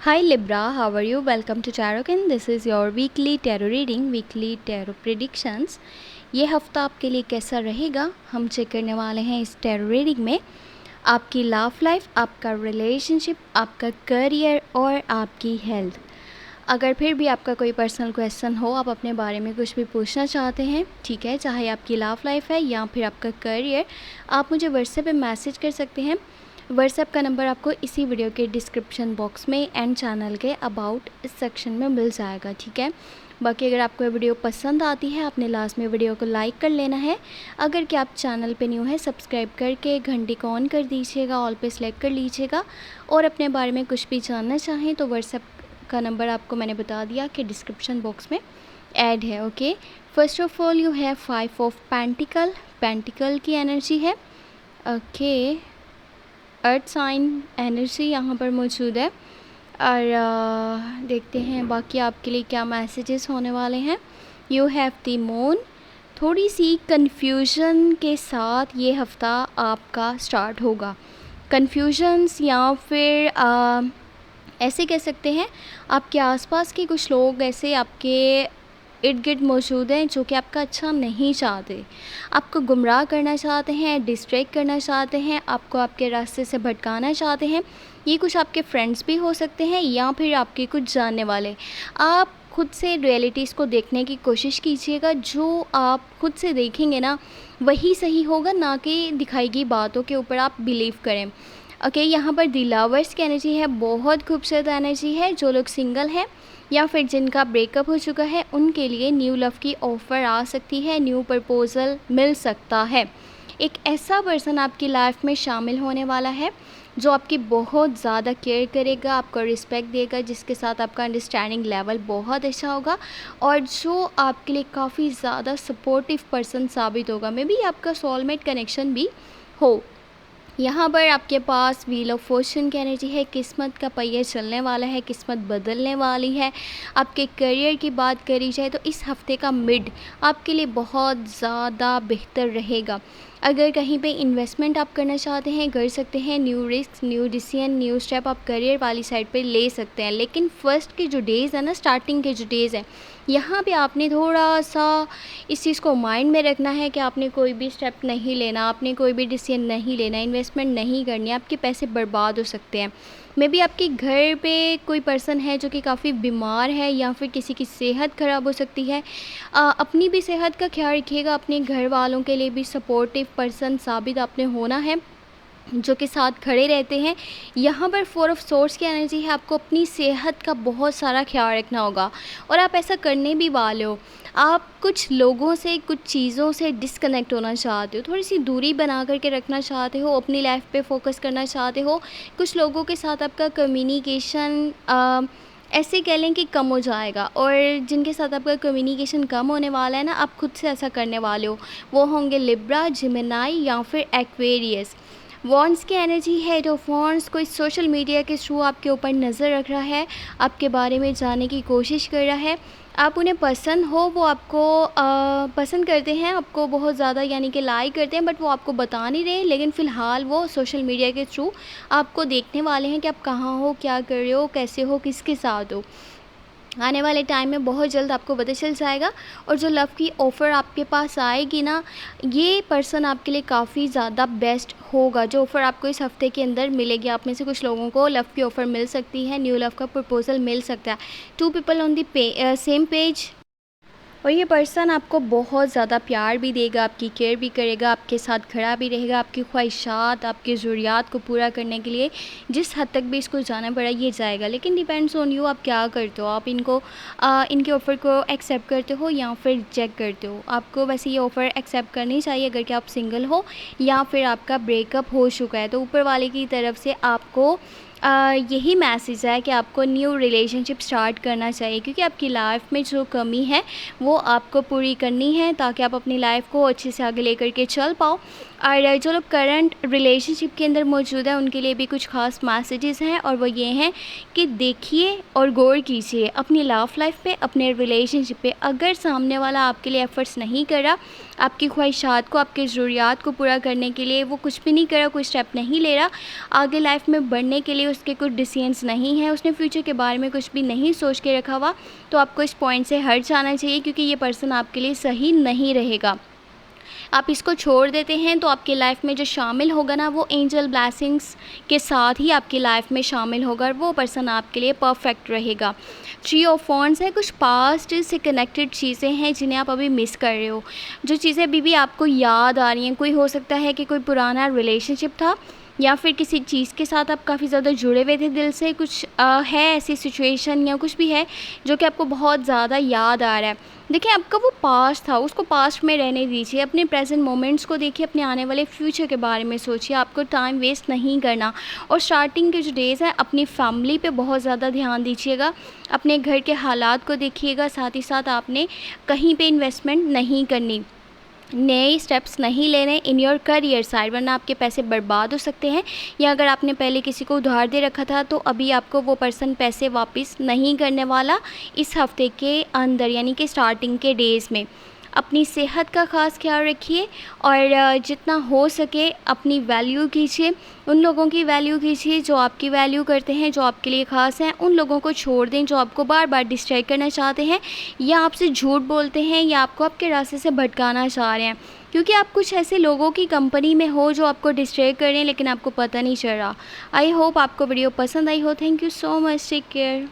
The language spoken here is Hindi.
Hi Libra, how are you? Welcome to Tarot. This is your weekly tarot reading, weekly tarot predictions. ये हफ्ता आपके लिए कैसा रहेगा हम चेक करने वाले हैं इस tarot रीडिंग में। आपकी लव लाइफ, आपका रिलेशनशिप, आपका करियर और आपकी हेल्थ। अगर फिर भी आपका कोई पर्सनल क्वेश्चन हो, आप अपने बारे में कुछ भी पूछना चाहते हैं, ठीक है, चाहे आपकी लव लाइफ है या फिर आपका करियर, आप मुझे व्हाट्सएप पे मैसेज कर सकते हैं। व्हाट्सएप का नंबर आपको इसी वीडियो के डिस्क्रिप्शन बॉक्स में एंड चैनल के अबाउट इस सेक्शन में मिल जाएगा, ठीक है। बाकी अगर आपको ये वीडियो पसंद आती है, आपने लास्ट में वीडियो को लाइक कर लेना है। अगर कि आप चैनल पे न्यू है, सब्सक्राइब करके घंटी को ऑन कर दीजिएगा, ऑल पे सेलेक्ट कर लीजिएगा। और अपने बारे में कुछ भी जानना चाहें तो व्हाट्सएप का नंबर आपको मैंने बता दिया कि डिस्क्रिप्शन बॉक्स में ऐड है, okay. First of all you have 5 of pentacle की एनर्जी है, ओके। अर्थ साइन एनर्जी यहाँ पर मौजूद है। और देखते हैं बाकी आपके लिए क्या मैसेजेस होने वाले हैं। You have the moon. थोड़ी सी कन्फ्यूजन के साथ ये हफ्ता आपका स्टार्ट होगा। कन्फ्यूजन्स या फिर ऐसे कह सकते हैं आपके आसपास के कुछ लोग ऐसे आपके इर्द गिर्द मौजूद हैं जो कि आपका अच्छा नहीं चाहते, आपको गुमराह करना चाहते हैं, डिस्ट्रैक्ट करना चाहते हैं, आपको आपके रास्ते से भटकाना चाहते हैं। ये कुछ आपके फ्रेंड्स भी हो सकते हैं या फिर आपके कुछ जानने वाले। आप खुद से रियलिटीज़ को देखने की कोशिश कीजिएगा। जो आप खुद से देखेंगे ना वही सही होगा, ना कि दिखाई गई बातों के ऊपर आप बिलीव करें, ओके। यहाँ पर द लवर्स की एनर्जी है, बहुत खूबसूरत एनर्जी है। जो लोग सिंगल हैं या फिर जिनका ब्रेकअप हो चुका है उनके लिए न्यू लव की ऑफ़र आ सकती है, न्यू प्रपोज़ल मिल सकता है। एक ऐसा पर्सन आपकी लाइफ में शामिल होने वाला है जो आपकी बहुत ज़्यादा केयर करेगा, आपको रिस्पेक्ट देगा, जिसके साथ आपका अंडरस्टैंडिंग लेवल बहुत अच्छा होगा और जो आपके लिए काफ़ी ज़्यादा सपोर्टिव पर्सन साबित होगा। मे बी आपका सोलमेट कनेक्शन भी हो। यहाँ पर आपके पास व्हील ऑफ फॉर्चून की एनर्जी है, किस्मत का पहिया चलने वाला है, किस्मत बदलने वाली है। आपके करियर की बात करी जाए तो इस हफ्ते का मिड आपके लिए बहुत ज़्यादा बेहतर रहेगा। अगर कहीं पे इन्वेस्टमेंट आप करना चाहते हैं कर सकते हैं। New risk, new decision, new step आप करियर वाली साइड पे ले सकते हैं। लेकिन फर्स्ट के जो डेज़ है ना, स्टार्टिंग के जो डेज़ हैं, यहाँ पे आपने थोड़ा सा इस चीज़ को माइंड में रखना है कि आपने कोई भी स्टेप नहीं लेना, आपने कोई भी डिसीजन नहीं लेना, इन्वेस्टमेंट नहीं करनी, आपके पैसे बर्बाद हो सकते हैं। मे बी आपके घर पे कोई पर्सन है जो कि काफ़ी बीमार है या फिर किसी की सेहत ख़राब हो सकती है। अपनी भी सेहत का ख्याल रखिएगा, अपने घर वालों के लिए भी सपोर्टिव पर्सन साबित आपने होना है जो कि साथ खड़े रहते हैं। यहाँ पर 4 ऑफ सोर्स की एनर्जी है, आपको अपनी सेहत का बहुत सारा ख्याल रखना होगा और आप ऐसा करने भी वाले हो। आप कुछ लोगों से, कुछ चीज़ों से डिस्कनेक्ट होना चाहते हो, थोड़ी सी दूरी बना करके रखना चाहते हो, अपनी लाइफ पे फोकस करना चाहते हो। कुछ लोगों के साथ आपका कम्युनिकेशन ऐसे कह लें कि कम हो जाएगा और जिनके साथ आपका कम्युनिकेशन कम होने वाला है ना, आप खुद से ऐसा करने वाले हो। वो होंगे लिब्रा, जेमिनाई या फिर एक्वेरियस। वॉन्ड्स की एनर्जी है, जो वॉन्ड्स कोई सोशल मीडिया के थ्रू आपके ऊपर नज़र रख रहा है, आपके बारे में जानने की कोशिश कर रहा है। आप उन्हें पसंद हो, वो आपको पसंद करते हैं, आपको बहुत ज़्यादा यानी कि लाइक करते हैं, बट वो आपको बता नहीं रहे। लेकिन फ़िलहाल वो सोशल मीडिया के थ्रू आपको देखने वाले हैं कि आप कहाँ हो, क्या कर रहे हो, कैसे हो, किसके साथ हो। आने वाले टाइम में बहुत जल्द आपको पता चल जाएगा। और जो लव की ऑफ़र आपके पास आएगी ना, ये पर्सन आपके लिए काफ़ी ज़्यादा बेस्ट होगा। जो ऑफ़र आपको इस हफ्ते के अंदर मिलेगी, आप में से कुछ लोगों को लव की ऑफ़र मिल सकती है, न्यू लव का प्रपोज़ल मिल सकता है। 2 people on the same page. और ये पर्सन आपको बहुत ज़्यादा प्यार भी देगा, आपकी केयर भी करेगा, आपके साथ खड़ा भी रहेगा, आपकी ख्वाहिशात, आपकी ज़रूरियात को पूरा करने के लिए जिस हद तक भी इसको जाना पड़ा ये जाएगा। लेकिन डिपेंड्स ऑन यू, आप क्या करते हो। आप इनके ऑफ़र को एक्सेप्ट करते हो या फिर रिजेक्ट करते हो। आपको वैसे ये ऑफ़र एक्सेप्ट करनी चाहिए अगर कि आप सिंगल हो या फिर आपका ब्रेकअप हो चुका है। तो ऊपर वाले की तरफ से आपको यही मैसेज है कि आपको न्यू रिलेशनशिप स्टार्ट करना चाहिए, क्योंकि आपकी लाइफ में जो कमी है वो आपको पूरी करनी है ताकि आप अपनी लाइफ को अच्छे से आगे लेकर के चल पाओ। और जो लोग करंट रिलेशनशिप के अंदर मौजूद है उनके लिए भी कुछ ख़ास मैसेजेस हैं, और वो ये हैं कि देखिए और गौर कीजिए अपनी लव लाइफ पे, अपने रिलेशनशिप पे। अगर सामने वाला आपके लिए एफ़र्ट्स नहीं कर रहा, आपकी ख्वाहिशात को, आपकी ज़रूरियात को पूरा करने के लिए वो कुछ भी नहीं कर रहा, कोई स्टेप नहीं ले रहा, आगे लाइफ में बढ़ने के लिए उसके कुछ डिसीजंस नहीं है, उसने फ्यूचर के बारे में कुछ भी नहीं सोच के रखा हुआ, तो आपको इस पॉइंट से हट जाना चाहिए, क्योंकि ये पर्सन आपके लिए सही नहीं रहेगा। आप इसको छोड़ देते हैं तो आपकी लाइफ में जो शामिल होगा ना, वो एंजल ब्लेसिंग्स के साथ ही आपकी लाइफ में शामिल होगा, और वो पर्सन आपके लिए परफेक्ट रहेगा। थ्री ऑफ वॉन्ड्स है, कुछ पास्ट से कनेक्टेड चीज़ें हैं जिन्हें आप अभी मिस कर रहे हो, जो चीज़ें अभी भी आपको याद आ रही हैं। कोई हो सकता है कि कोई पुराना रिलेशनशिप था, या फिर किसी चीज़ के साथ आप काफ़ी ज़्यादा जुड़े हुए थे दिल से, कुछ है ऐसी सिचुएशन या कुछ भी है जो कि आपको बहुत ज़्यादा याद आ रहा है। देखिए, आपका वो पास्ट था, उसको पास्ट में रहने दीजिए, अपने प्रेजेंट मोमेंट्स को देखिए, अपने आने वाले फ्यूचर के बारे में सोचिए, आपको टाइम वेस्ट नहीं करना। और स्टार्टिंग के जो डेज़ हैं अपनी फैमिली पे बहुत ज़्यादा ध्यान दीजिएगा, अपने घर के हालात को देखिएगा, साथ ही साथ आपने कहीं पे इन्वेस्टमेंट नहीं करनी, नए स्टेप्स नहीं लेने इन योर करियर साइड, वरना आपके पैसे बर्बाद हो सकते हैं। या अगर आपने पहले किसी को उधार दे रखा था तो अभी आपको वो पर्सन पैसे वापस नहीं करने वाला इस हफ्ते के अंदर, यानी कि स्टार्टिंग के डेज़ में। अपनी सेहत का ख़ास ख्याल रखिए, और जितना हो सके अपनी वैल्यू कीजिए, उन लोगों की वैल्यू कीजिए जो आपकी वैल्यू करते हैं, जो आपके लिए ख़ास हैं। उन लोगों को छोड़ दें जो आपको बार बार डिस्ट्रैक्ट करना चाहते हैं, या आपसे झूठ बोलते हैं, या आपको आपके रास्ते से भटकाना चाह रहे हैं, क्योंकि आप कुछ ऐसे लोगों की कंपनी में हो जो आपको डिस्ट्रैक्ट कर रहे हैं लेकिन आपको पता नहीं चल रहा। आई होप आपको वीडियो पसंद आई हो। Thank you so much, take care.